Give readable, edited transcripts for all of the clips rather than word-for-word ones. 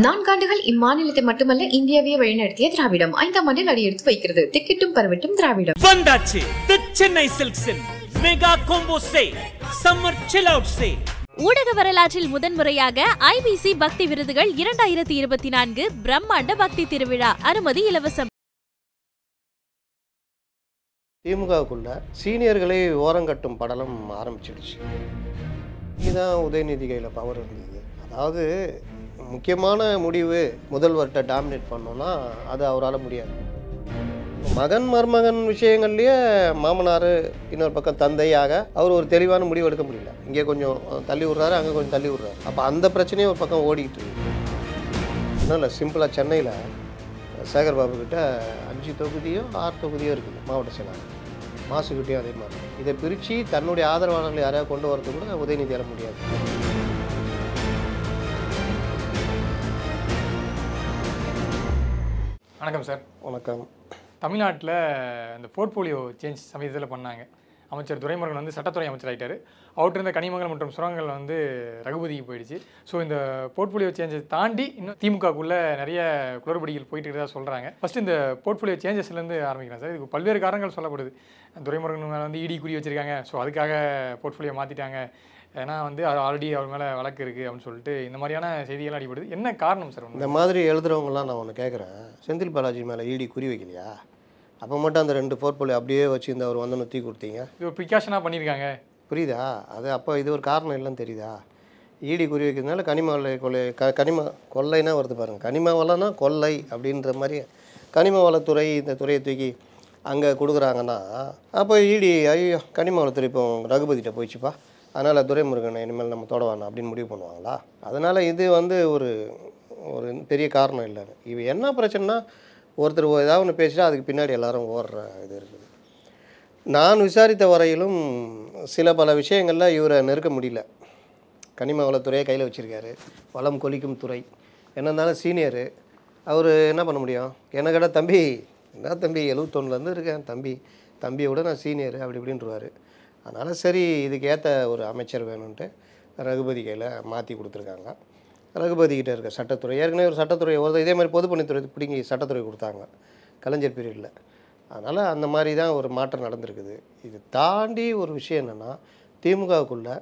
நான்காண்டுகள் இம்மாநிலத்தை மட்டுமல்ல இந்தியாவையே வழிநடத்திய திராவிடம் 5ஆம் ஆண்டில் அடியெடுத்து வைக்கிறது. திக்கெட்டும் பரவட்டும் திராவிடம். வந்தாச்சு தி சென்னை சில்க்ஸின் mega combo sale, summer chill out sale. ஊடக வரலாற்றில் முதன்முறையாக IBC பக்தி விருதுகள் 2024 பிரம்மாண்ட பக்தி திருவிழா. அனுமதி இலவசம். திமுகவுக்குள்ள சீனியர்களை ஓரங்கட்டும் படலம் ஆரம்பிச்சிடுச்சு. இதுதான் உதயநிதி கையில் பவர் இருந்தது. அதாவது முக்கியமான முடிவு முதல்வர்கிட்ட டாமினேட் பண்ணோன்னா அது அவரால் முடியாது. மகன் மருமகன் விஷயங்கள்லேயே மாமனார் இன்னொரு பக்கம் தந்தையாக அவர் ஒரு தெளிவான முடிவு எடுக்க முடியல. இங்கே கொஞ்சம் தள்ளி விட்றாரு, அங்கே கொஞ்சம் தள்ளி விட்றாரு. அப்போ அந்த பிரச்சனையும் ஒரு பக்கம் ஓடிக்கிட்டு இருக்கு. இன்னும் இல்லை, சிம்பிளாக சென்னையில் சேகர் பாபு கிட்ட 5 தொகுதியோ 6 தொகுதியோ இருக்குது மாவட்ட செயலாளர். மாசுக்கிட்டேயும் அதே மாதிரி. இதை பிரித்து தன்னுடைய ஆதரவாளர்களை யாரையாவது கொண்டு வரது கூட உதயநிதியால் முடியாது. வணக்கம் சார். வணக்கம். தமிழ்நாட்டில் இந்த போர்ட்ஃபோலியோ சேஞ்ச் சமயத்தில் பண்ணாங்க. அமைச்சர் துரைமுருகன் வந்து சட்டத்துறை அமைச்சர் ஆகிட்டார். அவர்கிட்ட இருந்த கனிமங்கள் மற்றும் சுரங்கங்கள் வந்து ரகுபதிக்கு போயிடுச்சு. ஸோ இந்த போர்ட்ஃபோலியோ சேஞ்சை தாண்டி இன்னும் திமுகக்குள்ளே நிறைய குளறுபடிகள் போயிட்டு இருக்கிறதா சொல்கிறாங்க. ஃபஸ்ட்டு இந்த போர்ட்ஃபோலியோ சேஞ்சஸ்லேருந்து ஆரம்பிக்கிறேன் சார். இதுக்கு பல்வேறு காரணங்கள் சொல்லப்படுது. துரைமுருகன் மேலே வந்து இடி குறி வச்சுருக்காங்க. ஸோ அதுக்காக போர்ட்ஃபோலியோ மாற்றிட்டாங்க. ஏன்னா வந்து அது ஆல்ரெடி அவர் மேலே வழக்கு இருக்குது அப்படின்னு சொல்லிட்டு இந்த மாதிரியான செய்திகள்லாம் அடிபடுது. என்ன காரணம் சார்? இந்த மாதிரி எழுதுறவங்கலாம் நான் ஒன்று கேட்குறேன். செந்தில் பாலாஜி மேலே இடி குறி வைக்கலையா? அப்போ மட்டும் அந்த 2 போர்ட்ஃபோலியோ அப்படியே வச்சு இந்த அவர் வந்து தூக்கி கொடுத்தீங்க. இது ஒரு ப்ரிகாஷனாக பண்ணியிருக்காங்க, புரியுதா? அது அப்போ இது ஒரு காரணம் இல்லைன்னு தெரியுதா? ஈடி குறி வைக்கிறதுனால கனிம கொள்ளை கனிம கொள்ளைனா வருது பாருங்கள். கனிம வளம்னா கொள்ளை அப்படின்ற மாதிரி கனிம வளத்துறை இந்த துறையை தூக்கி அங்கே கொடுக்குறாங்கன்னா அப்போ ஈடி ஐயோ கனிம வளத்துறை இப்போ ரகுபதிட்ட போயிடுச்சுப்பா, அதனால் துரைமுருகனை இனிமேல் நம்ம தொடவானா அப்படின்னு முடிவு பண்ணுவாங்களா? அதனால் இது வந்து ஒரு பெரிய காரணம் இல்லைன்னு. இது என்ன பிரச்சனைனா, ஒருத்தர் ஏதாவது ஒன்று பேசிட்டா அதுக்கு பின்னாடி எல்லாரும் ஓடுற இது இருக்குது. நான் விசாரித்த வரையிலும் சில பல விஷயங்களில் இவரை நெருக்க முடியல. கனிம வளத்துறையை கையில் வச்சுருக்காரு. வளம் கொலிக்கும் துறை என்ன இருந்தாலும் சீனியரு. அவர் என்ன பண்ண முடியும்? எனக்கிட்ட தம்பி என்ன தம்பி 71லேருந்து இருக்கேன், தம்பியை விட நான் சீனியரு அப்படி இப்படின்ட்டுருவார். அதனால் சரி இதுக்கு ஏற்ற ஒரு அமைச்சர் வேணும்ன்ட்டு ரகுபதி கையில் மாற்றி கொடுத்துருக்காங்க. ரகுபதிக்கிட்ட இருக்க சட்டத்துறை ஏற்கனவே ஒரு சட்டத்துறை இதே மாதிரி பொதுப்பணித்துறை பிடிங்கி சட்டத்துறை கொடுத்தாங்க கலைஞர் பீரியடில். அதனால் அந்த மாதிரி தான் ஒரு மாற்றம் நடந்திருக்குது. இது தாண்டி ஒரு விஷயம் என்னென்னா, திமுகவுக்குள்ளே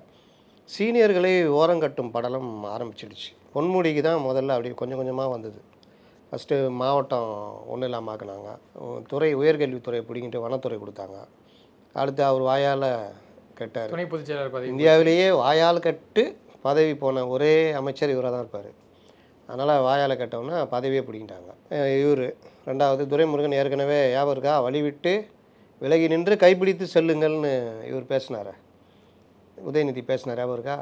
சீனியர்களை ஓரங்கட்டும் படலம் ஆரம்பிச்சிடுச்சு. பொன்முடிக்கு தான் முதல்ல அப்படி கொஞ்சம் கொஞ்சமாக வந்தது. ஃபஸ்ட்டு மாவட்டம் ஒன்றும் இல்லாமல் ஆக்குனாங்க. உயர்கல்வித்துறை பிடிங்கிட்டு வனத்துறை கொடுத்தாங்க. அடுத்து அவர் வாயால் கட்டார். துணை பொதுச் செயலாளர் பதவி. இந்தியாவிலேயே வாயால் கட்டு பதவி போன ஒரே அமைச்சர் இவராக தான் இருப்பார். அதனால் வாயால் கட்டவுன்னா பதவியே பிடிக்கிட்டாங்க. இவர் ரெண்டாவது துரைமுருகன் ஏற்கனவே ஞாபகம் இருக்கா, வழிவிட்டு விலகி நின்று கைப்பிடித்து செல்லுங்கள்னு இவர் பேசினார், உதயநிதி பேசினார், ஞாபகம் இருக்கா?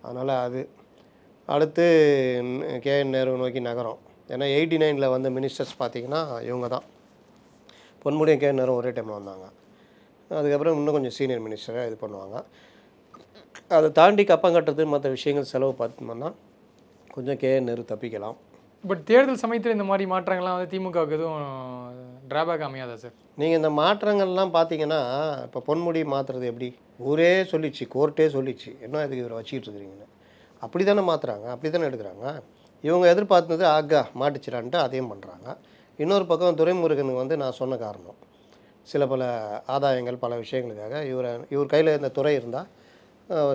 அதனால் அது அடுத்து KN நேரு நோக்கி நகரம். ஏன்னா 89 வந்த மினிஸ்டர்ஸ் பார்த்திங்கன்னா இவங்க தான். பொன்முடியும் KN நேரும் ஒரே டைமில் வந்தாங்க. அதுக்கப்புறம் இன்னும் கொஞ்சம் சீனியர் மினிஸ்டராக இது பண்ணுவாங்க. அதை தாண்டி கப்பம் கட்டுறது மற்ற விஷயங்கள் செலவு பார்த்தோம்னா கொஞ்சம் KN நேரு தப்பிக்கலாம். பட் தேர்தல் சமயத்தில் இந்த மாதிரி மாற்றங்கள்லாம் வந்து திமுகவுக்கு எதுவும் டிராபேக் அமையாதா சார்? நீங்கள் இந்த மாற்றங்கள்லாம் பார்த்தீங்கன்னா இப்போ பொன்முடி மாற்றுறது எப்படி ஊரே சொல்லிச்சு, கோர்ட்டே சொல்லிச்சு, என்ன இதுக்கு இவரை வச்சுக்கிட்டு இருக்கிறீங்கன்னு. அப்படி தானே மாற்றுறாங்க, அப்படி தானே எடுக்கிறாங்க. இவங்க எதிர்பார்த்தது ஆகா மாட்டிச்சிடான்ட்டு அதையும் பண்ணுறாங்க. இன்னொரு பக்கம் துரைமுருகனுக்கு வந்து நான் சொன்ன காரணம் சில பல ஆதாயங்கள் பல விஷயங்களுக்காக இவர் கையில் இந்த துறை இருந்தால்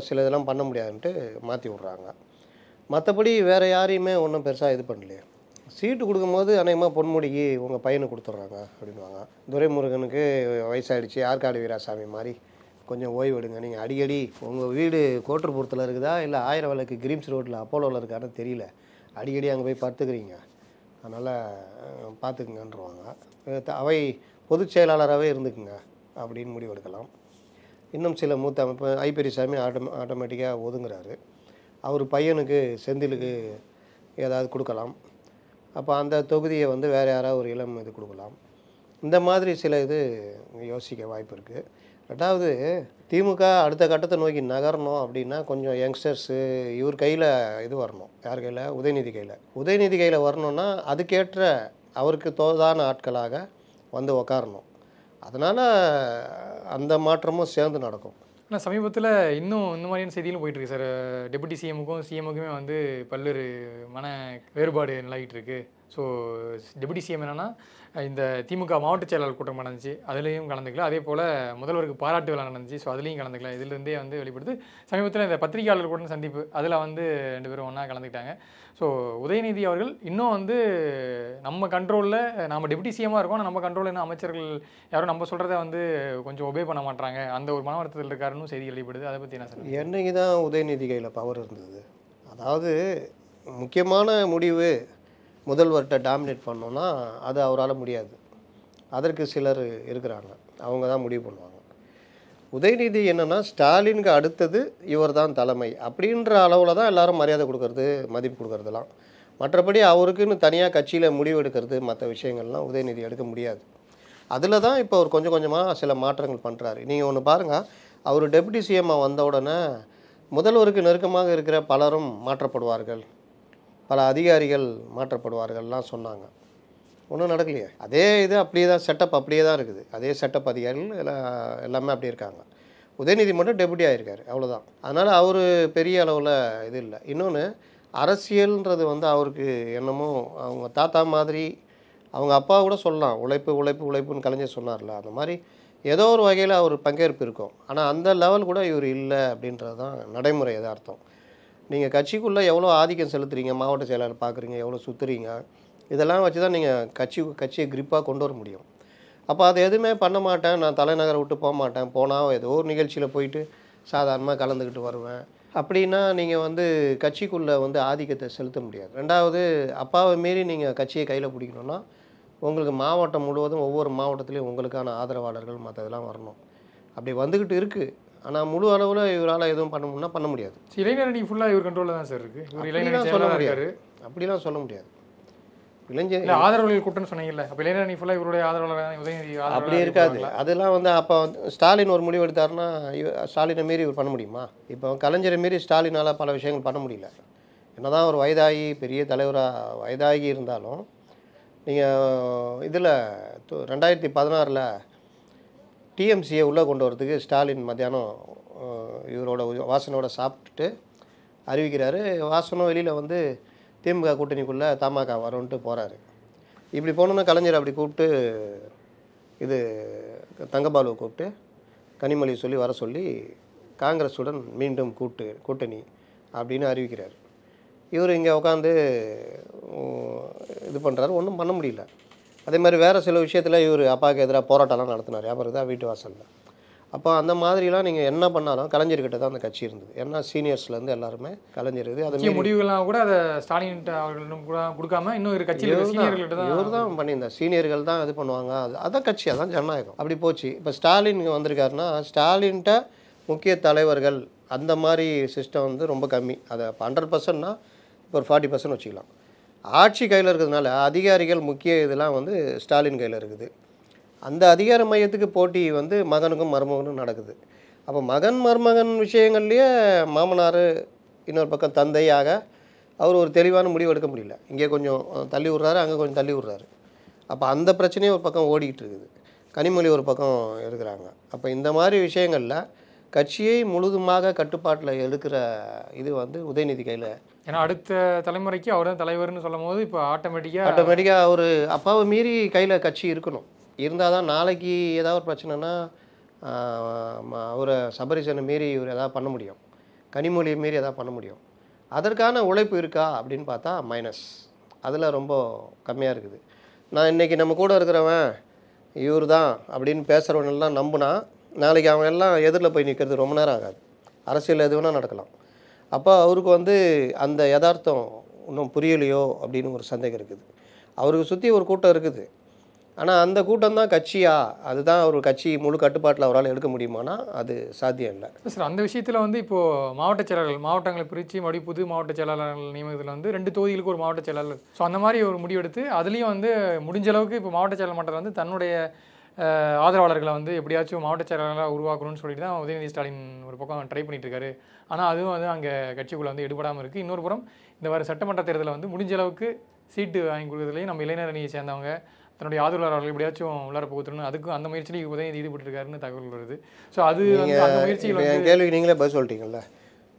சில இதெல்லாம் பண்ண முடியாதுன்ட்டு மாற்றி விட்றாங்க. மற்றபடி வேறு யாரையுமே ஒன்றும் பெருசாக இது பண்ணலையே. சீட்டு கொடுக்கும்போது அநேகமாக பொன்முடிக்கு உங்கள் பையனுக்கு கொடுத்துட்றாங்க அப்படின்வாங்க. துரைமுருகனுக்கு வயசாகிடுச்சு, ஆற்காடு வீராசாமி மாதிரி கொஞ்சம் ஓய்வு எடுங்க, நீங்கள் அடிக்கடி உங்கள் வீடு கோட்டூர்புரத்தில் இருக்குதா இல்லை 1000 விளக்கு கிரீம்ஸ் ரோட்டில் அப்போலோவில் இருக்கான்னு தெரியல, அடிக்கடி அங்கே போய் பார்த்துக்கிறீங்க, அதனால் பார்த்துக்குங்கன்றவாங்க. அவை பொதுச் செயலாளராகவே இருந்துக்குங்க அப்படின்னு முடிவெடுக்கலாம். இன்னும் சில மூத்த அமைப்பு ஐப்பெரியசாமி ஆட்டோமேட்டிக்காக ஒதுங்குறாரு. அவர் பையனுக்கு செந்திலுக்கு ஏதாவது கொடுக்கலாம். அப்போ அந்த தொகுதியை வந்து வேறு யாராவது ஒரு இளம் இது கொடுக்கலாம். இந்த மாதிரி சில இது யோசிக்க வாய்ப்பு இருக்குது. ரெண்டாவது திமுக அடுத்த கட்டத்தை நோக்கி நகரணும் அப்படின்னா கொஞ்சம் யங்ஸ்டர்ஸு இவர் கையில் இது வரணும். யார் கையில்? உதயநிதி கையில் வரணுன்னா அதுக்கேற்ற அவருக்கு தோதான ஆட்களாக வந்து உக்காரணும். அதனால் அந்த மாற்றமும் சேர்ந்து நடக்கும். ஆனால் சமீபத்தில் இன்னும் இந்த மாதிரியான செய்திகளும் போயிட்டுருக்கு சார். டெபுட்டி சிஎம்முக்கும் சிஎம்முக்குமே வந்து பல்வேறு மன வேறுபாடு நிலவிட்டு இருக்கு. ஸோ டெபுட்டி சிஎம் என்னென்னா இந்த திமுக மாவட்ட செயலாளர் கூட்டம் நடந்துச்சு, அதுலேயும் கலந்துக்கல. அதே போல் முதல்வருக்கு பாராட்டு விழா நடந்துச்சு, ஸோ அதுலேயும் கலந்துக்கல. இதுலேருந்தே வந்து வெளிப்படுது. சமீபத்தில் இந்த பத்திரிகையாளர் கூட்டம் சந்திப்பு அதில் வந்து 2 பேரும் ஒன்றா கலந்துக்கிட்டாங்க. ஸோ உதயநிதி அவர்கள் இன்னும் வந்து நம்ம கண்ட்ரோலில் நம்ம டெபுட்டி சிஎம்மாக இருக்கோம், ஆனால் நம்ம கண்ட்ரோலில் இன்னும் அமைச்சர்கள் யாரும் நம்ம சொல்கிறத வந்து கொஞ்சம் ஒபே பண்ண மாட்டாங்க, அந்த ஒரு மன வருத்தத்தில் இருக்காருன்னு செய்தி வெளிப்படுது. அதை பற்றி என்ன சார்? என்னைக்கு தான் உதயநிதி கையில் பவர் இருந்தது? அதாவது முக்கியமான முடிவு முதல்வர்கிட்ட டாமினேட் பண்ணோன்னா அது அவரால் முடியாது. அதற்கு சிலர் இருக்கிறாங்க, அவங்க தான் முடிவு பண்ணுவாங்க. உதயநிதி என்னென்னா ஸ்டாலினுக்கு அடுத்தது இவர் தான் தலைமை அப்படின்ற அளவில் தான் எல்லாரும் மரியாதை கொடுக்கறது, மதிப்பு கொடுக்கறதுலாம். மற்றபடி அவருக்குன்னு தனியாக கட்சியில் முடிவு எடுக்கிறது மற்ற விஷயங்கள்லாம் உதயநிதி எடுக்க முடியாது. அதில் தான் இப்போ அவர் கொஞ்சம் கொஞ்சமாக சில மாற்றங்கள் பண்ணுறாரு. நீங்கள் ஒன்று பாருங்கள், அவர் டெபுட்டி சிஎம்மாக வந்த உடனே முதல்வருக்கு நெருக்கமாக இருக்கிற பலரும் மாற்றப்படுவார்கள், பல அதிகாரிகள் மாற்றப்படுவார்கள்லாம் சொன்னாங்க. ஒன்றும் நடக்கலையே. அதே இது அப்படியே தான், செட்டப் அப்படியே தான் இருக்குது. அதே செட்டப் அதிகாரிகள் எல்லாமே அப்படி இருக்காங்க. உதயநிதி மட்டும் டெபுட்டி ஆகியிருக்காரு, அவ்வளோதான். அதனால் அவர் பெரிய அளவில் இது இல்லை. இன்னொன்று, அரசியல்ன்றது வந்து அவருக்கு என்னமோ அவங்க தாத்தா மாதிரி, அவங்க அப்பா கூட சொல்லலாம், உழைப்பு உழைப்பு உழைப்புன்னு கலைஞர் சொன்னார்ல, அந்த மாதிரி ஏதோ ஒரு வகையில் அவர் பங்கேற்பு இருக்கும். ஆனால் அந்த லெவல் கூட இவர் இல்லை அப்படின்றது தான் நடைமுறை எதார்த்தம். நீங்கள் கட்சிக்குள்ளே எவ்வளோ ஆதிக்கம் செலுத்துறீங்க, மாவட்ட செயலாளர் பார்க்குறீங்க, எவ்வளோ சுற்றுறீங்க, இதெல்லாம் வச்சு தான் நீங்கள் கட்சியை கிரிப்பாக கொண்டு வர முடியும். அப்போ அது எதுவுமே பண்ண மாட்டேன், நான் தலைநகரை விட்டு போக மாட்டேன், போனால் ஏதோ ஒரு நிகழ்ச்சியில் போயிட்டு சாதாரணமாக கலந்துக்கிட்டு வருவேன் அப்படின்னா நீங்கள் வந்து கட்சிக்குள்ளே வந்து ஆதிக்கத்தை செலுத்த முடியாது. ரெண்டாவது, அப்பாவை மீறி நீங்கள் கட்சியை கையில் பிடிக்கணுன்னா உங்களுக்கு மாவட்டம் முழுவதும் ஒவ்வொரு மாவட்டத்துலேயும் உங்களுக்கான ஆதரவாளர்கள் மற்றதெல்லாம் வரணும். அப்படி வந்துக்கிட்டு இருக்குது. ஆனால் முழு அளவில் இவரால் எதுவும் பண்ணணும்னா பண்ண முடியாது. இளைஞர் அணி ஃபுல்லாக இவர் கண்ட்ரோலில் தான் சார் இருக்குது. இவர் இளைஞர் சொல்ல முடியாது, அப்படிலாம் சொல்ல முடியாது. இளைஞர் ஆதரவாளர்கள் கூட்டம்னு சொன்னீங்கல்ல, அப்போ இளைஞர் அணி ஃபுல்லாக இவருடைய ஆதரவாளர் உதயநிதி அப்படி இருக்காது. அதெல்லாம் வந்து அப்போ ஸ்டாலின் ஒரு முடிவு எடுத்தாருன்னா ஸ்டாலினை மீறி இவர் பண்ண முடியுமா? இப்போ கலைஞரை மீறி ஸ்டாலினால் பல விஷயங்கள் பண்ண முடியல. என்னதான் ஒரு வயதாகி பெரிய தலைவராக வயதாகி இருந்தாலும் நீங்கள் இதில் 2016 டிஎம்சியை உள்ளே கொண்டு வரதுக்கு ஸ்டாலின் மத்தியானம் இவரோட வாசனோட சாப்பிட்டுட்டு அறிவிக்கிறாரு. வாசனம் வெளியில் வந்து திமுக கூட்டணிக்குள்ளே தமாக வரும்ன்ட்டு போகிறாரு. இப்படி போனோன்னா கலைஞர் அப்படி கூப்பிட்டு இது தங்கபாலுவை கூப்பிட்டு கனிமொழி சொல்லி வர சொல்லி காங்கிரஸுடன் மீண்டும் கூட்டணி அப்படின்னு அறிவிக்கிறார். இவர் இங்கே உட்காந்து இது பண்ணுறாரு, ஒன்றும் பண்ண முடியல. அதே மாதிரி வேறு சில விஷயத்தில் இவர் அப்பாவுக்கு எதிராக போராட்டம்லாம் நடத்தினார், அப்புறம் தான் வீட்டு வாசலில். அப்போ அந்த மாதிரிலாம் நீங்கள் என்ன பண்ணாலும் கலைஞர்கிட்ட தான் அந்த கட்சி இருந்தது. ஏன்னா சீனியர்ஸ்லேருந்து எல்லாருமே கலைஞர் இது அது முடிவுகள்லாம் கூட அதை ஸ்டாலின் அவர்களிடம் கூட கொடுக்காம இன்னும் ஒரு கட்சியில் சீனியர்கள்ட்ட தான் இவர் தான் பண்ணியிருந்தார். சீனியர்கள் தான் இது பண்ணுவாங்க, அதான் கட்சி, அதான் ஜனநாயகம். அப்படி போச்சு. இப்போ ஸ்டாலின் வந்திருக்காருன்னா ஸ்டாலின்கிட்ட முக்கிய தலைவர்கள் அந்த மாதிரி சிஸ்டம் வந்து ரொம்ப கம்மி. அதை 100%னா இப்போ ஒரு 40% வச்சுக்கலாம். ஆட்சி கையில் இருக்கிறதுனால அதிகாரிகள் முக்கிய இதெல்லாம் வந்து ஸ்டாலின் கையில் இருக்குது. அந்த அதிகார மையத்துக்கு போட்டி வந்து மகனுக்கும் மருமகனும் நடக்குது. அப்போ மகன் மருமகன் விஷயங்கள்லேயே மாமனார் இன்னொரு பக்கம் தந்தையாக அவர் ஒரு தெளிவான முடிவு எடுக்க முடியல. இங்கே கொஞ்சம் தள்ளி விட்றாரு, அங்கே கொஞ்சம் தள்ளி விட்றாரு. அப்போ அந்த பிரச்சனையும் ஒரு பக்கம் ஓடிக்கிட்டு இருக்குது. கனிமொழி ஒரு பக்கம் இருக்கிறாங்க. அப்போ இந்த மாதிரி விஷயங்களில் கட்சியை முழுதுமாக கட்டுப்பாட்டில் எடுக்கிற இது வந்து உதயநிதி கையில். ஏன்னா அடுத்த தலைமுறைக்கு அவர் தான் தலைவர்னு சொல்லும் போது இப்போ ஆட்டோமேட்டிக்காக அவர் அப்பாவை மீறி கையில் கட்சி இருக்கணும். இருந்தால் தான் நாளைக்கு ஏதாவது ஒரு பிரச்சனைனா அவரை சபரிசனை மீறி இவர் எதாவது பண்ண முடியும், கனிமொழியை மீறி எதாவது பண்ண முடியும். அதற்கான உழைப்பு இருக்கா அப்படின்னு பார்த்தா மைனஸ், அதில் ரொம்ப கம்மியாக இருக்குது. நான் இன்றைக்கி நம்ம கூட இருக்கிறவன் இவர் தான் அப்படின்னு பேசுகிறவனெல்லாம் நம்பினா நாளைக்கு அவன் எல்லாம் எதிரில் போய் நிற்கிறது ரொம்ப நேரம் ஆகாது. அரசியல் எது வேணால் நடக்கலாம். அப்போ அவருக்கு வந்து அந்த யதார்த்தம் இன்னும் புரியலையோ அப்படின்னு ஒரு சந்தேகம் இருக்குது. அவருக்கு சுற்றி ஒரு கூட்டம் இருக்குது, ஆனால் அந்த கூட்டம் தான் கட்சியா, அதுதான் ஒரு கட்சி முழு கட்டுப்பாட்டில் அவரால் எடுக்க முடியுமானா அது சாத்தியம் இல்லை சார். அந்த விஷயத்தில் வந்து இப்போது மாவட்ட செயலாளர்கள் மாவட்டங்களை பிரித்து மறுபடியும் புது மாவட்ட செயலாளர்கள் நியமனத்தில் வந்து 2 தொகுதிகளுக்கு ஒரு மாவட்ட செயலாளர், ஸோ அந்த மாதிரி ஒரு முடிவெடுத்து அதுலேயும் வந்து முடிஞ்ச அளவுக்கு இப்போ மாவட்ட செயலாளர் மட்டத்தில் வந்து தன்னுடைய ஆதரவாளர்களை வந்து எப்படியாச்சும் மாவட்ட செயலாளராக உருவாக்கணும்னு சொல்லிட்டு தான் உதயநிதி ஸ்டாலின் ஒரு பக்கம் ட்ரை பண்ணிட்டு இருக்காரு. ஆனால் அதுவும் வந்து அங்கே கட்சிக்குள்ளே வந்து எடுபடாமல் இருக்குது. இன்னொரு புறம் இந்த வார சட்டமன்ற தேர்தலில் வந்து முடிஞ்ச அளவுக்கு சீட்டு வாங்கி கொடுக்குறதுலேயும் நம்ம இளைஞர் அணியை சேர்ந்தவங்க தன்னுடைய ஆதரவாளர்கள் எப்படியாச்சும் உள்ளார புகுத்தணும், அதுக்கும் அந்த முயற்சியில் உதயநிதி ஈடுபட்டிருக்காருன்னு தகவல் வருது. ஸோ அது அந்த முயற்சிகள் என் கேள்விக்கு நீங்களே பதில் சொல்லிட்டீங்கல்ல.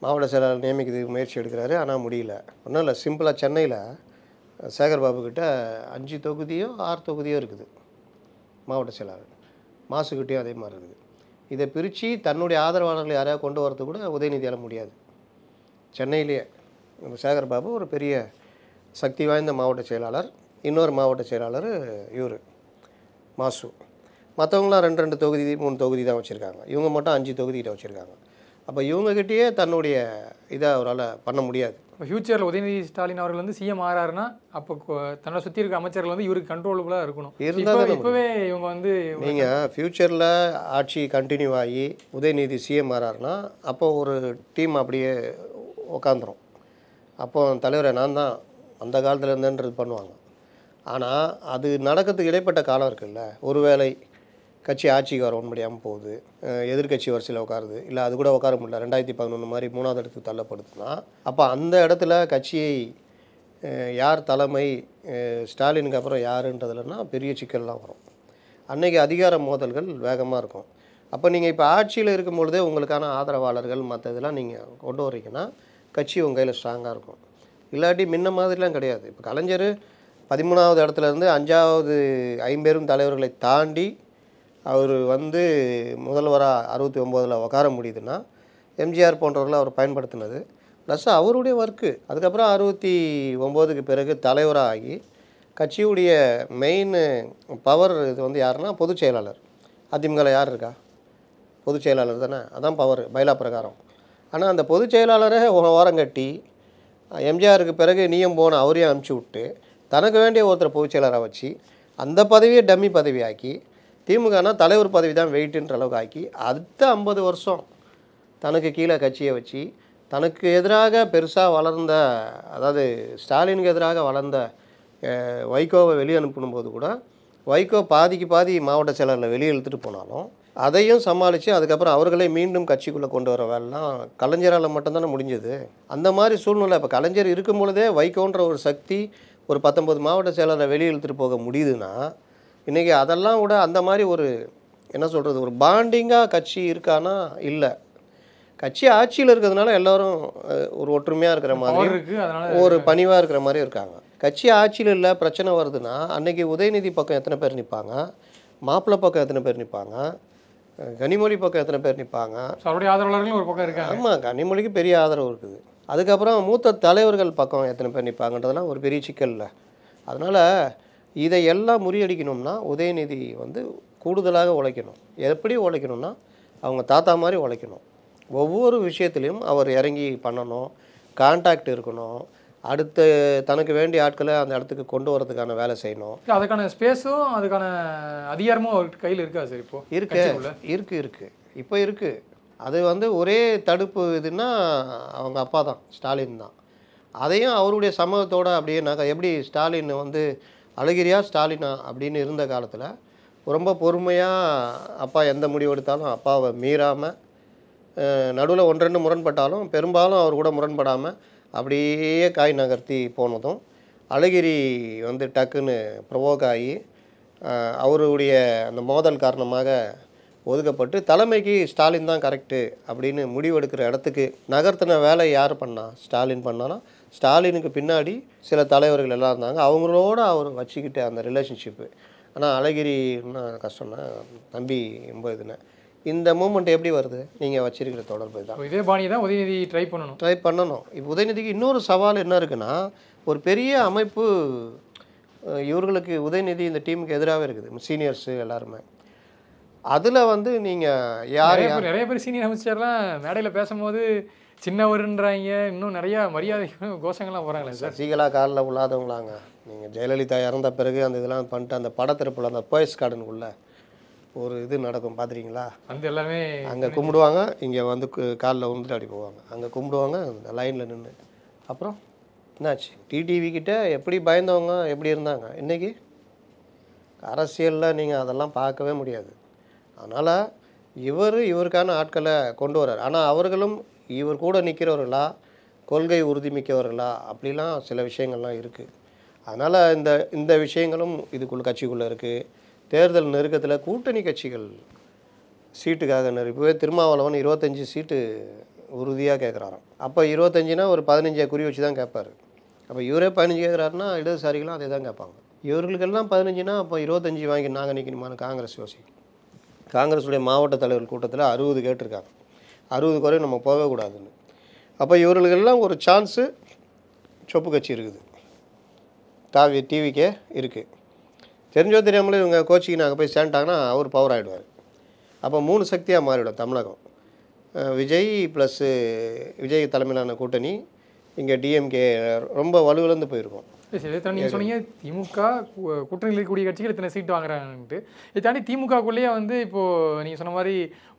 மாவட்ட செயலாளர் நியமிக்கிறதுக்கு முயற்சி எடுக்கிறாரு, ஆனால் முடியல. ஒன்றும் இல்லை, சிம்பிளாக சென்னையில் சேகர் பாபு கிட்ட 5 தொகுதியோ 6 தொகுதியோ இருக்குது மாவட்ட செயலாளர். மாசுக்கிட்டேயும் அதே மாதிரி இருக்குது. இதை பிரித்து தன்னுடைய ஆதரவாளர்களை யாரையாக கொண்டு வரது கூட உதயநிதியால் முடியாது. சென்னையிலேயே சேகர் பாபு ஒரு பெரிய சக்தி வாய்ந்த மாவட்ட செயலாளர், இன்னொரு மாவட்ட செயலாளர் இவர் மாசு. மற்றவங்களாம் 2 தொகுதி 3 தொகுதி தான் வச்சுருக்காங்க. இவங்க மட்டும் 5 தொகுதிகிட்ட வச்சுருக்காங்க. அப்போ இவங்ககிட்டயே தன்னுடைய இதை அவரால் பண்ண முடியாது. இப்போ ஃபியூச்சரில் உதயநிதி ஸ்டாலின் அவர்கள் வந்து சிஎம் ஆகிறாருன்னா அப்போ தன்னை சுற்றி இருக்க அமைச்சர்கள் வந்து இவருக்கு கண்ட்ரோலபுளாக இருக்கணும். இப்போவே இவங்க வந்து நீங்கள் ஃப்யூச்சரில் ஆட்சி கண்டினியூ ஆகி உதயநிதி சிஎம் ஆகிறாருன்னா அப்போ ஒரு டீம் அப்படியே உக்காந்துரும். அப்போ தலைவரை நான் தான் அந்த காலத்தில் இருந்தேன்றது பண்ணுவாங்க. ஆனால் அது நடக்கிறதுக்கு இடைப்பட்ட காலம் இருக்குல்ல. ஒருவேளை கட்சி ஆட்சிக்கு வர முடியாமல் போகுது, எதிர்கட்சி வரிசையில் உட்காருது, இல்லை அது கூட உட்கார முடியல, 2011 மாதிரி 3வது இடத்துக்கு தள்ளப்படுதுன்னா அப்போ அந்த இடத்துல கட்சியை யார் தலைமை, ஸ்டாலினுக்கு அப்புறம் யாருன்றதுலன்னா பெரிய சிக்கல்லாம் வரும். அன்றைக்கி அதிகார மோதல்கள் வேகமாக இருக்கும். அப்போ நீங்கள் இப்போ ஆட்சியில் இருக்கும் பொழுதே உங்களுக்கான ஆதரவாளர்கள் மற்ற இதெல்லாம் நீங்கள் கொண்டு வரீங்கன்னா கட்சி உங்கள் கையில் ஸ்ட்ராங்காக இருக்கும். இல்லாட்டி முன்ன மாதிரிலாம் கிடையாது. இப்போ கலைஞர் 13வது இடத்துலேருந்து 5வது 50 தலைவர்களை தாண்டி அவர் வந்து முதல்வராக 69ல் உட்கார முடியுதுன்னா எம்ஜிஆர் போன்றவர்களை அவர் பயன்படுத்தினது ப்ளஸ் அவருடைய ஒர்க்கு. அதுக்கப்புறம் 69க்கு பிறகு தலைவராக ஆகி கட்சியுடைய மெயின் பவர் இது வந்து யாருன்னா பொதுச் செயலாளர். அதிமுகவில் யார் இருக்கா? பொதுச் செயலாளர் தானே, அதான் பவர் பைலா பிரகாரம். ஆனால் அந்த பொதுச் செயலாளரை ஓரம் கட்டி எம்ஜிஆருக்கு பிறகு நீயும் போன அவரையும் அனுப்பிச்சி விட்டு தனக்கு வேண்டிய ஒருத்தர் பொதுச் செயலராக வச்சு அந்த பதவியை டம்மி பதவியாக்கி திமுகனா தலைவர் பதவி தான் வெயிட்டுன்ற அளவுக்கு ஆக்கி அடுத்த 50 வருஷம் தனக்கு கீழே கட்சியை வச்சு தனக்கு எதிராக பெருசாக வளர்ந்த, அதாவது ஸ்டாலினுக்கு எதிராக வளர்ந்த வைகோவை வெளியே அனுப்பும்போது கூட வைகோ பாதிக்கு பாதி மாவட்ட செயலரில் வெளியே இழுத்துட்டு போனாலும் அதையும் சமாளித்து அதுக்கப்புறம் அவர்களே மீண்டும் கட்சிக்குள்ளே கொண்டு வர வேலைலாம் கலைஞரால் மட்டும்தானே முடிஞ்சது. அந்த மாதிரி சூழ்நிலை இப்போ கலைஞர் இருக்கும் பொழுதே வைகோன்ற ஒரு சக்தி ஒரு 19 மாவட்ட செயலரை வெளியே இழுத்துட்டு போக முடியுதுன்னா இன்றைக்கி அதெல்லாம் கூட அந்த மாதிரி ஒரு என்ன சொல்கிறது ஒரு பாண்டிங்காக கட்சி இருக்கானா இல்லை. கட்சி ஆட்சியில் இருக்கிறதுனால எல்லோரும் ஒரு ஒற்றுமையாக இருக்கிற மாதிரி ஒரு பணிவாக இருக்கிற மாதிரி இருக்காங்க. கட்சி ஆட்சியில் இல்லை பிரச்சனை வருதுன்னா அன்றைக்கி உதயநிதி பக்கம் எத்தனை பேர் நிற்பாங்க, மாப்பிள்ளை பக்கம் எத்தனை பேர் நிற்பாங்க, கனிமொழி பக்கம் எத்தனை பேர் நிற்பாங்க, அவருடைய ஆதரவாளர்களும் ஒரு பக்கம் இருக்காங்க. ஆமாம், கனிமொழிக்கு பெரிய ஆதரவு இருக்குது. அதுக்கப்புறம் மூத்த தலைவர்கள் பக்கம் எத்தனை பேர் நிற்பாங்கன்றதுலாம் ஒரு பெரிய சிக்கல் இல்லை. அதனால் இதையெல்லாம் முறியடிக்கணும்னா உதயநிதி வந்து கூடுதலாக உழைக்கணும். எப்படி உழைக்கணும்னா அவங்க தாத்தா மாதிரி உழைக்கணும். ஒவ்வொரு விஷயத்துலையும் அவர் இறங்கி பண்ணணும், கான்டாக்ட் இருக்கணும், அடுத்து தனக்கு வேண்டிய ஆட்களை அந்த இடத்துக்கு கொண்டு வரதுக்கான வேலை செய்யணும். அதுக்கான ஸ்பேஸும் அதுக்கான அதிகாரமும் அவர் கையில் இருக்கா சார்? இப்போ இருக்கு இப்போ இருக்குது. அது வந்து ஒரே தடுப்பு இதுன்னா அவங்க அப்பா தான், ஸ்டாலின் தான். அதையும் அவருடைய சமூகத்தோடு அப்படியே நாங்கள் எப்படி ஸ்டாலின் வந்து அழகிரியா ஸ்டாலினா அப்படின்னு இருந்த காலத்தில் ரொம்ப பொறுமையாக அப்பா எந்த முடிவு எடுத்தாலும் அப்பாவை மீறாமல் நடுவில் 1-2 முரண்பட்டாலும் பெரும்பாலும் அவர் கூட முரண்படாமல் அப்படியே காய் நகர்த்தி போனதும் அழகிரி வந்து டக்குன்னு ப்ரொவோக் ஆகி அவருடைய அந்த மோதல் காரணமாக ஒதுக்கப்பட்டு தலைமைக்கு ஸ்டாலின் தான் கரெக்டு அப்படின்னு முடிவெடுக்கிற இடத்துக்கு நகர்த்தின வேலை யார் பண்ணா? ஸ்டாலின் பண்ணானா ஸ்டாலினுக்கு பின்னாடி சில தலைவர்கள் எல்லாம் இருந்தாங்க, அவங்களோட அவர் வச்சுக்கிட்ட அந்த ரிலேஷன்ஷிப்பு. ஆனால் அழகிரின்னா கஷ்டம்னா தம்பி ரொம்ப இதுன்னு இந்த மூமெண்ட் எப்படி வருது? நீங்கள் வச்சிருக்கிற தொடர்பு தான். இதே பாணி தான் உதயநிதி ட்ரை பண்ணணும். இப்போ உதயநிதிக்கு இன்னொரு சவால் என்ன இருக்குன்னா ஒரு பெரிய அமைப்பு இவர்களுக்கு உதயநிதி இந்த டீமுக்கு எதிராகவே இருக்குது, சீனியர்ஸு எல்லாருமே. அதில் வந்து நீங்கள் நிறைய பேர் சீனியர் அமைச்சர்லாம் மேடையில் பேசும்போது சின்னவருன்றாங்க, இன்னும் நிறையா மரியாதை கோஷங்கள்லாம் போகிறாங்களே சார். சசிகலா காலில் உள்ளாதவங்களாங்க. நீங்கள் ஜெயலலிதா இறந்த பிறகு அந்த இதெல்லாம் பண்ணிட்டு அந்த படத்திருப்பில் அந்த போயஸ் கார்டனுக்குள்ளே ஒரு இது நடக்கும் பார்த்துருக்கீங்களா? வந்து எல்லாமே அங்கே கும்பிடுவாங்க, இங்கே வந்து காலில் விழுந்துட்டு அப்படி போவாங்க, அங்கே கும்பிடுவாங்க அந்த லைனில் நின்று. அப்புறம் என்னாச்சு? டிடிவி கிட்ட எப்படி பயந்தவங்க எப்படி இருந்தாங்க, இன்றைக்கி அரசியலில் நீங்கள் அதெல்லாம் பார்க்கவே முடியாது. அதனால் இவருக்கான ஆட்களை கொண்டு வர்றார். ஆனால் அவர்களும் இவர் கூட நிற்கிறவர்களா, கொள்கை உறுதிமிக்கவர்களா, அப்படிலாம் சில விஷயங்கள்லாம் இருக்குது. அதனால் இந்த விஷயங்களும் இதுக்குள்ள கட்சிக்குள்ளே இருக்குது. தேர்தல் நெருக்கத்தில் கூட்டணி கட்சிகள் சீட்டுக்காக இப்போவே திருமாவளவன் 25 சீட்டு உறுதியாக கேட்குறாராம். அப்போ 25னா ஒரு 15 குறி வச்சு தான் கேட்பார். அப்போ இவரே 15 கேட்குறாருன்னா இடதுசாரிகளும் அதே தான் கேட்பாங்க. இவர்களுக்கெல்லாம் 15னா அப்போ 25 வாங்கி நாங்கள் நிற்கணுமான்னு காங்கிரஸ் யோசிக்கும். காங்கிரஸுடைய மாவட்ட தலைவர் கூட்டத்தில் 60 கேட்டிருக்காங்க. 60 குறை நம்ம போகக்கூடாதுன்னு. அப்போ இவர்களுக்கெல்லாம் ஒரு சான்ஸு சொப்பு கட்சி இருக்குது, டிவிக்கே இருக்குது. தெரிஞ்சோ தெரியாமலே இவங்க கோச்சிக்கு நாங்கள் போய் சேர்ந்துட்டாங்கன்னா அவர் பவர் ஆகிடுவார். அப்போ 3 சக்தியாக மாறிவிடும் தமிழகம். விஜய் ப்ளஸ்ஸு விஜய் தலைமையிலான கூட்டணி, இங்கே டிஎம்கே ரொம்ப வலுவிழந்து போயிருக்கும். நீங்கள் சொன்னீங்க திமுக கூட்டணியில் இருக்கக்கூடிய கட்சிகள் இத்தனை சீட்டு வாங்குறாங்கன்ட்டு. இதை தாண்டி திமுகக்குள்ளேயே வந்து இப்போது நீங்கள் சொன்ன மாதிரி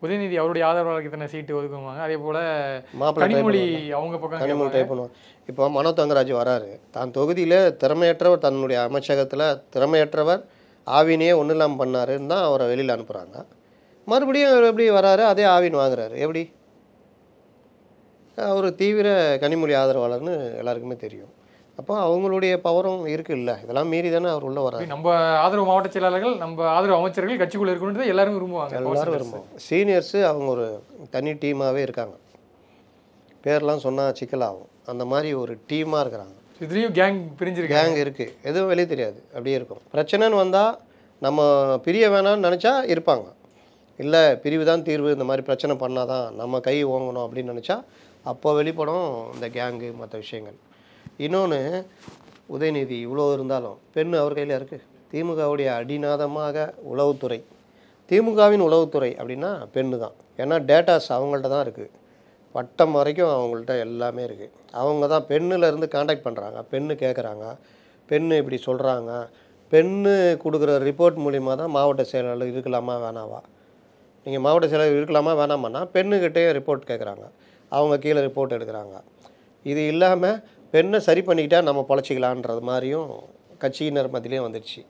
உதயநிதி அவருடைய ஆதரவாளருக்கு இத்தனை சீட்டு ஒதுக்குவாங்க. அதே போல் கனிமொழி அவங்க பக்கம் கனிமொழி டைப் பண்ணுவாங்க. இப்போ மனோ தங்கராஜ் வராரு, தான் தொகுதியில் திறமையற்றவர், தன்னுடைய அமைச்சகத்தில் திறமையற்றவர், ஆவினையே ஒன்றும் இல்லாமல் பண்ணாருன்னு தான் அவரை வெளியில் அனுப்புகிறாங்க. மறுபடியும் அவர் எப்படி வராரு, அதே ஆவின் வாங்குறாரு. எப்படி? அவர் தீவிர கனிமொழி ஆதரவாளர்னு எல்லாருக்குமே தெரியும். அப்போ அவங்களுடைய பவரும் இருக்குல்ல, இதெல்லாம் மீறி தானே அவர் உள்ளே வராரு. நம்ம ஆதரவு மாவட்ட செயலாளர்கள், நம்ம ஆதரவு அமைச்சர்கள் கட்சிக்குள்ளே இருக்கணுன்றது எல்லாரும் விரும்புவாங்க. எல்லாரும் விரும்புவாங்க. சீனியர்ஸு அவங்க ஒரு தனி டீமாகவே இருக்காங்க. பேர்லாம் சொன்னால் சிக்கலாகும். அந்த மாதிரி ஒரு டீமாக இருக்கிறாங்க. இதுலேயும் கேங் பிரிஞ்சிருக்கு, கேங் இருக்குது, எதுவும் வெளியே தெரியாது, அப்படியே இருக்கும். பிரச்சனைன்னு வந்தால் நம்ம பிரிய வேணாம்னு நினச்சா இருப்பாங்க. இல்லை பிரிவு தான் தீர்வு, இந்த மாதிரி பிரச்சனை பண்ணால் தான் நம்ம கை ஓங்கணும் அப்படின்னு நினச்சா அப்போ வெளிப்படும் இந்த கேங்கு மற்ற விஷயங்கள். இன்னொன்று, உதயநிதி இவ்வளோ இருந்தாலும் பெண் அவர் கையில் இருக்குது. திமுகவுடைய அடிநாதமாக உளவுத்துறை, திமுகவின் உளவுத்துறை அப்படின்னா பெண்ணு தான். ஏன்னா டேட்டாஸ் அவங்கள்ட்ட தான் இருக்குது, வட்டம் வரைக்கும் அவங்கள்ட்ட எல்லாமே இருக்குது. அவங்க தான் பெண்ணிலேருந்து காண்டாக்ட் பண்ணுறாங்க, பெண்ணு கேட்குறாங்க, பெண்ணு இப்படி சொல்கிறாங்க. பெண்ணு கொடுக்குற ரிப்போர்ட் மூலிமா தான் மாவட்ட செயலாளர் இருக்கலாமா வேணாவா, நீங்கள் மாவட்ட செயலாளர் இருக்கலாமா வேணாமான்னா பெண்ணுக்கிட்டே ரிப்போர்ட் கேட்குறாங்க, அவங்க கீழே ரிப்போர்ட் எடுக்கிறாங்க. இது இல்லாமல் பெண்ணை சரி பண்ணிக்கிட்டா நம்ம பொழைச்சிக்கலான்றது மாதிரியும் கட்சியினர் மத்தியிலையும் வந்துடுச்சு.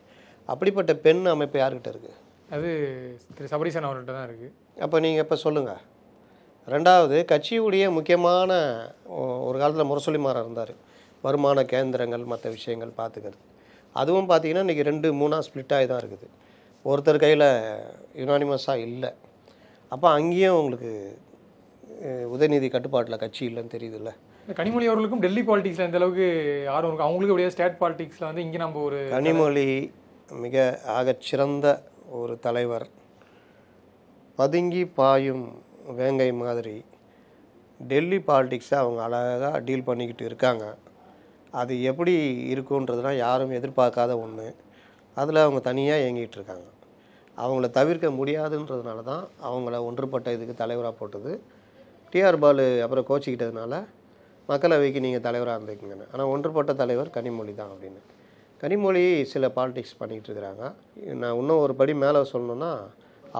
அப்படிப்பட்ட பெண் அமைப்பு யார்கிட்ட இருக்குது? அது திரு சபரீசன் அவர்கிட்ட தான் இருக்குது. அப்போ நீங்கள் இப்போ சொல்லுங்கள். ரெண்டாவது, கட்சியுடைய முக்கியமான ஒரு காலத்தில் முரசொலிமாரா இருந்தார், வருமான கேந்திரங்கள் மற்ற விஷயங்கள் பார்த்துக்கிறது. அதுவும் பார்த்திங்கன்னா இன்றைக்கி 2-3 ஸ்ப்ளிட் ஆகி தான் இருக்குது. ஒருத்தர் கையில் யுனானிமஸாக இல்லை. அப்போ அங்கேயும் உங்களுக்கு உதயநிதி கட்டுப்பாட்டில் கட்சி இல்லைன்னு தெரியுதுல்ல. கனிமொழி அவர்களுக்கும் டெல்லி பாலிடிக்ஸில் எந்த அளவுக்கு ஆர்வம் இருக்கும்? அவங்களுக்கு அப்படியே ஸ்டேட் பாலிடிக்ஸில் வந்து இங்கே நம்ம ஒரு கனிமொழி மிக ஆகச்சிறந்த ஒரு தலைவர், பதுங்கி பாயும் வேங்கை மாதிரி டெல்லி பாலிடிக்ஸை அவங்க அழகாக டீல் பண்ணிக்கிட்டு இருக்காங்க. அது எப்படி இருக்குன்றதுலாம் யாரும் எதிர்பார்க்காத ஒன்று. அதில் அவங்க தனியாக இயங்கிட்டு இருக்காங்க. அவங்கள தவிர்க்க முடியாதுன்றதுனால தான் அவங்கள ஒன்றுபட்ட இதுக்கு தலைவராக போட்டது. டிஆர் பாலு அப்புறம் கோச்சிக்கிட்டதுனால மக்களவைக்கு நீங்கள் தலைவராக இருந்துக்குங்கன்னு. ஆனால் ஒன்றுபட்ட தலைவர் கனிமொழி தான் அப்படின்னு. கனிமொழி சில பாலிடிக்ஸ் பண்ணிக்கிட்டு இருக்கிறாங்க. நான் இன்னும் ஒரு படி மேலே சொல்லணுன்னா,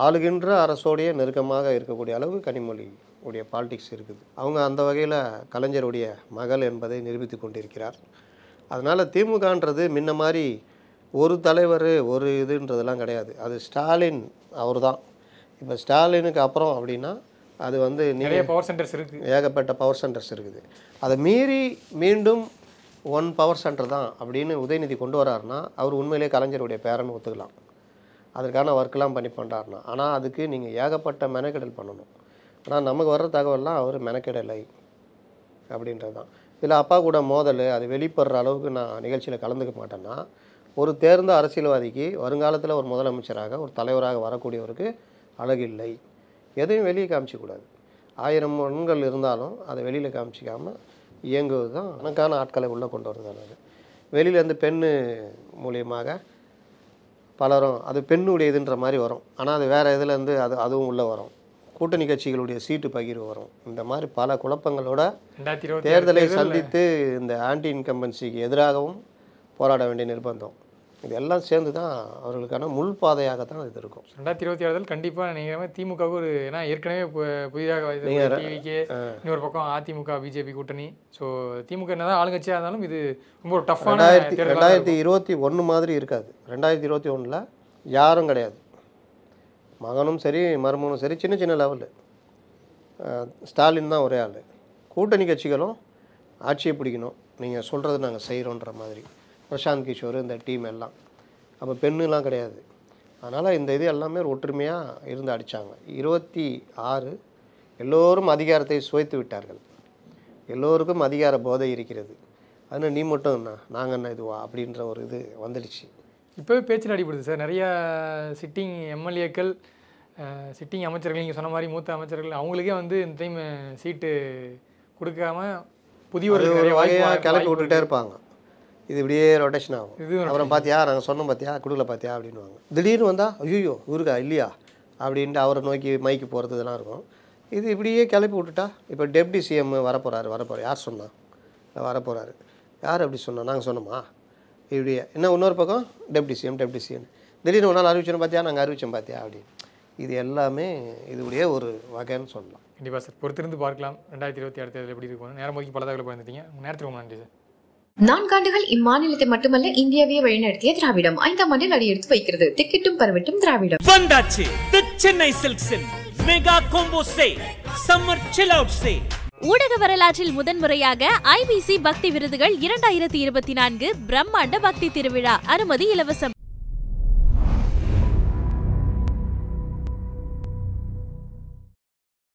ஆளுகின்ற அரசோடைய நெருக்கமாக இருக்கக்கூடிய அளவு கனிமொழி உடைய பாலிடிக்ஸ் இருக்குது. அவங்க அந்த வகையில் கலைஞருடைய மகள் என்பதை நிரூபித்து கொண்டிருக்கிறார். அதனால் திமுகன்றது முன்ன மாதிரி ஒரு தலைவர் ஒரு இதுன்றதெல்லாம் கிடையாது. அது ஸ்டாலின் அவர் தான். இப்போ ஸ்டாலினுக்கு அப்புறம் அப்படின்னா அது வந்து நிறைய பவர் சென்டர்ஸ் இருக்குது, ஏகப்பட்ட பவர் சென்டர்ஸ் இருக்குது. அதை மீறி மீண்டும் ஒன் பவர் சென்டர் தான் அப்படின்னு உதயநிதி கொண்டு வராருன்னா அவர் உண்மையிலே கலைஞருடைய பேரன்னு ஒத்துக்கலாம். அதற்கான ஒர்க்கெலாம் பண்ணி பண்ணுறாருனா. ஆனால் அதுக்கு நீங்கள் ஏகப்பட்ட மெனக்கெடல் பண்ணணும். ஆனால் நமக்கு வர்ற தகவல்லாம் அவர் மெனக்கெடலை அப்படின்றது தான். இதில் அப்பா கூட மோதல் அது வெளிப்படுற அளவுக்கு நான் நிகழ்ச்சியில் கலந்துக்க மாட்டேன்னா, ஒரு தேர்ந்த அரசியல்வாதிக்கு வருங்காலத்தில் ஒரு முதலமைச்சராக ஒரு தலைவராக வரக்கூடியவருக்கு அழகில்லை. எதையும் வெளியே காமிச்சிக்கூடாது. 1000 மண்கள் இருந்தாலும் அதை வெளியில் காமிச்சிக்காமல் இயங்குவது தான் கணக்கான ஆட்களை உள்ளே கொண்டு வருது. அது வெளியிலேருந்து பெண்ணு மூலியமாக பலரும் அது பெண்ணுடையதுன்ற மாதிரி வரும். ஆனால் அது வேறு இதுலேருந்து அதுவும் உள்ளே வரும். கூட்டணி கட்சிகளுடைய சீட்டு பகிர்வு வரும். இந்த மாதிரி பல குழப்பங்களோட தேர்தலை சந்தித்து இந்த ஆன்டி இன்கம்பன்சிக்கு எதிராகவும் போராட வேண்டிய நிர்பந்தம், இதெல்லாம் சேர்ந்து தான் அவர்களுக்கான முள் பாதையாகத்தான் இது இருக்கும். 2026 கண்டிப்பாக நீங்கள் திமுகவுக்கு ஒரு, ஏன்னா ஏற்கனவே புதிதாக டிவிக்கு இன்னொரு பக்கம் அதிமுக பிஜேபி கூட்டணி. ஸோ திமுக என்னதான் ஆளுங்கட்சியாக இருந்தாலும் இது ரொம்ப ஒரு டஃப்பான 2021 மாதிரி இருக்காது. 2021 யாரும் கிடையாது, மகனும் சரி மருமகனும் சரி, சின்ன சின்ன லெவலு. ஸ்டாலின் தான் ஒரே ஆள். கூட்டணி கட்சிகளும் ஆட்சியை பிடிக்கணும், நீங்கள் சொல்கிறது நாங்கள் செய்கிறோன்ற மாதிரி. பிரசாந்த் கிஷோர் இந்த டீம் எல்லாம். அப்போ பெண்ணுலாம் கிடையாது. அதனால் இந்த இது எல்லாமே ஒற்றுமையாக இருந்து அடித்தாங்க. 26 எல்லோரும் அதிகாரத்தை சுவைத்து விட்டார்கள். எல்லோருக்கும் அதிகார போதை இருக்கிறது. அதனால் நீ மட்டும் என்ன நாங்கள் என்ன இதுவா அப்படின்ற ஒரு இது வந்துடுச்சு. இப்போவே பேச்சில் அடிப்படுது சார். நிறையா சிட்டிங் எம்எல்ஏக்கள், சிட்டிங் அமைச்சர்கள், நீங்கள் சொன்ன மாதிரி மூத்த அமைச்சர்கள் அவங்களுக்கே வந்து இந்த டைம் சீட்டு கொடுக்காம புதியவர்கள் வகையாக கிளப்பி விட்டுட்டே இருப்பாங்க. இது இப்படியே ரொட்டேஷன் ஆகும். அப்புறம் பார்த்தியா நாங்கள் சொன்னோம் பார்த்தியா கொடுக்கல பார்த்தியா அப்படின்வாங்க. திடீர்னு வந்தால் ஐயோ இவருக்கா இல்லையா அப்படின்ட்டு அவரை நோக்கி மைக்கு போகிறது இதெல்லாம் இருக்கும். இது இப்படியே கிளப்பி விட்டுட்டா இப்போ டெப்டி சிஎம் வரப்போகிறாரு. யார் சொன்னா வரப்போகிறாரு? யார் அப்படி சொன்னா? நாங்கள் சொன்னோமா? இப்படியே என்ன இன்னொரு பக்கம் டெப்டி சிஎம் திடீர்னு ஒரு நாள் அறிவிச்சோம் பார்த்தியா நாங்கள் அறிவிச்சோம் பார்த்தியா அப்படின்னு. இது எல்லாமே இதுடைய ஒரு வகைன்னு சொல்லலாம். கண்டிப்பாக சார், பொறுத்திருந்து பார்க்கலாம் 2026 தேர்தல் எப்படி இருக்கும். நேரம் ஒதுக்கி பல தகவலை பயந்துட்டீங்க. நேரத்துக்கு ரொம்ப நன்றி சார். 4 ஆண்டுகள் இம்மாநிலத்தை மட்டுமல்ல இந்தியாவையே வழிநடத்திய திராவிடம் 5ஆம் ஆண்டில் அடியெடுத்து வைக்கிறது. திக்கெட்டும் பரவட்டும் திராவிடம். வந்தாச்சு தி சென்னை சில்க்ஸின் mega combo sale, summer chill out sale. ஊடக வரலாற்றில் முதன்முறையாக IBC பக்தி விருதுகள் 2024 பிரம்மாண்ட பக்தி திருவிழா. அனுமதி இலவசம்.